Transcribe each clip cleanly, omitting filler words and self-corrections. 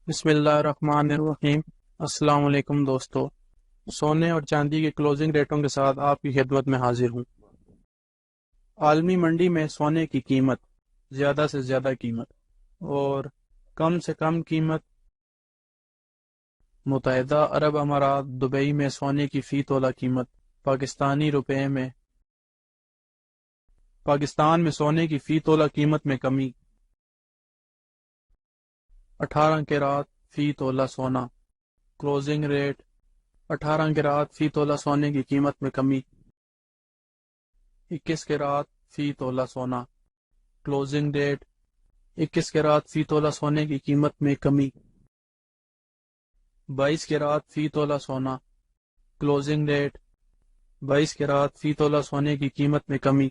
بسم اللہ الرحمن الرحیم۔ السلام علیکم دوستو، سونے اور چاندی کے کلوزنگ ریٹوں کے ساتھ آپ کی خدمت میں حاضر ہوں۔ عالمی منڈی میں سونے کی قیمت، زیادہ سے زیادہ قیمت اور کم سے کم قیمت۔ متحدہ عرب امارات دبئی میں سونے کی فی تولہ قیمت پاکستانی روپے میں۔ پاکستان میں سونے کی فی تولہ قیمت میں کمی۔ 18 کیرات فی تولہ سونا کلوزنگ ریٹ 18 کیرات فی تولہ سونے کی قیمت میں کمی۔ 21 کیرات فی تولہ سونا کلوزنگ ریٹ 21 کیرات فی تولہ سونے کی قیمت میں کمی۔ 22 کیرات فی تولہ سونا کلوزنگ ریٹ 22 کیرات فی تولہ سونے کی قیمت میں کمی۔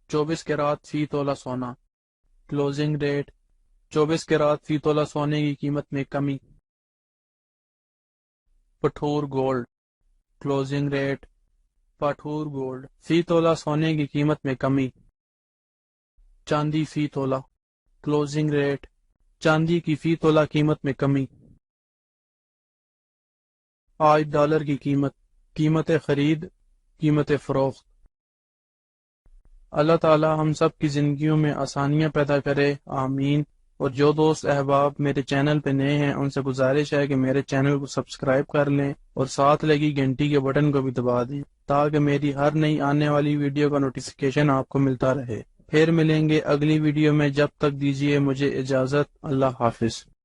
24 کیرات فی تولہ سونا کلوزنگ ریٹ 24 کیرات فی تولہ سونے کی قیمت میں کمی۔ پٹھور گولڈ کلوزنگ ریٹ پٹھور گولڈ فی تولہ سونے کی قیمت میں کمی۔ چاندی فی تولہ کلوزنگ ریٹ چاندی کی فی تولہ قیمت میں کمی۔ آج ڈالر کی قیمت خرید قیمت فروخت۔ اللہ تعالی ہم سب کی زندگیوں میں آسانیاں پیدا کرے، آمین۔ اور جو دوست احباب میرے چینل پہ نئے ہیں ان سے گزارش ہے کہ میرے چینل کو سبسکرائب کر لیں اور ساتھ لگی گھنٹی کے بٹن کو بھی دبا دیں تاکہ میری ہر نئی آنے والی ویڈیو کا نوٹیفیکیشن آپ کو ملتا رہے۔ پھر ملیں گے اگلی ویڈیو میں، جب تک دیجیے مجھے اجازت۔ اللہ حافظ۔